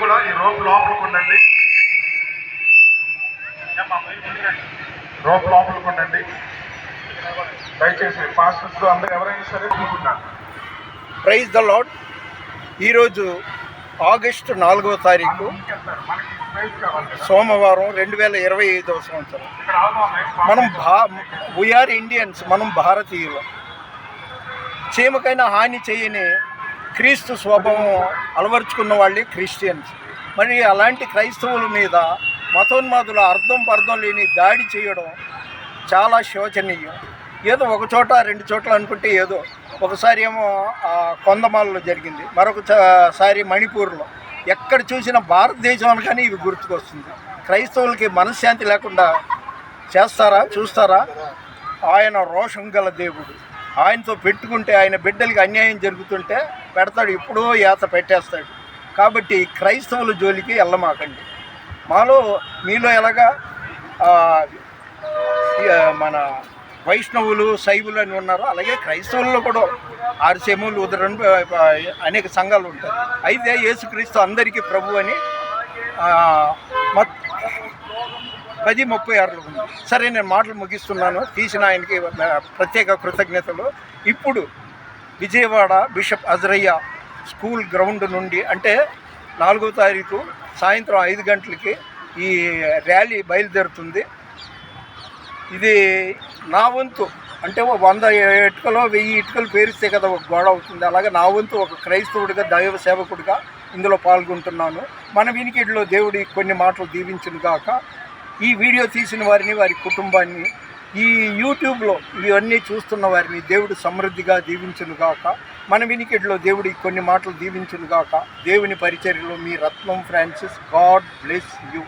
కూడా ఈ రోప్ లోపలికి ఉండండి. రోప్ లోపలికి ఉండండి దయచేసి. పాస్టర్స్ అందరూ ఎవరైనా సరే అనుకుంటున్నాను. Praise the lord. ఈరోజు ఆగస్టు 4వ తారీఖు సోమవారం 2025వ సంవత్సరం. మనం వీఆర్ ఇండియన్స్, మనం భారతీయులు. చీమకైనా హాని చేయని క్రీస్తు స్వభావం అలవరుచుకున్న వాళ్ళే క్రిస్టియన్స్. మరి అలాంటి క్రైస్తవుల మీద మతోన్మాదుల అర్థం పర్థం లేని దాడి చేయడం చాలా శోచనీయం. ఏదో ఒక చోట రెండు చోట్ల అనుకుంటే ఏదో, ఒకసారి ఏమో కొందమాలలో జరిగింది, మరొకసారి మణిపూర్లో. ఎక్కడ చూసినా భారతదేశం అనగానే ఇవి గుర్తుకొస్తుంది. క్రైస్తవులకి మనశ్శాంతి లేకుండా చేస్తారా, చూస్తారా? ఆయన రోషం గల దేవుడు. ఆయనతో పెట్టుకుంటే ఆయన బిడ్డలకి అన్యాయం జరుగుతుంటే పెడతాడు, ఎప్పుడో యాత పెట్టేస్తాడు. కాబట్టి క్రైస్తవుల జోలికి వెళ్ళమాకండి. మీలో ఎలాగా మన వైష్ణవులు, శైవులు అని ఉన్నారో అలాగే క్రైస్తవుల్లో కూడా ఆర్సెము, లూథరన్ అనేక సంఘాలు ఉంటాయి. అయితే యేసుక్రీస్తు అందరికీ ప్రభు అని 10:36 ఉంది. సరే, నేను మాటలు ముగిస్తున్నాను. తీసిన ఆయనకి ప్రత్యేక కృతజ్ఞతలు. ఇప్పుడు Vijayawada bishop Azariah school ground నుండి, అంటే 4వ తారీఖు సాయంత్రం 5 గంటలకి ఈ ర్యాలీ బయలుదేరుతుంది. ఇది నా వంతు, అంటే 100 ఇటుకలో 1000 ఇటుకలు పేరిస్తే కదా ఒక గోడ అవుతుంది. అలాగే నా వంతు ఒక క్రైస్తవుడిగా, దైవ సేవకుడిగా ఇందులో పాల్గొంటున్నాను. మన వినికిడిలో దేవుడి కొన్ని మాటలు దీవించును గాక. ఈ వీడియో తీసిన వారిని, వారి కుటుంబాన్ని, ఈ యూట్యూబ్లో ఇవన్నీ చూస్తున్న వారిని దేవుడు సమృద్ధిగా దీవించును గాక. మన వినికిడిలో దేవుడి కొన్ని మాటలు దీవించును గాక. దేవుని పరిచర్యలో మీ రత్నం ఫ్రాన్సిస్. God bless you.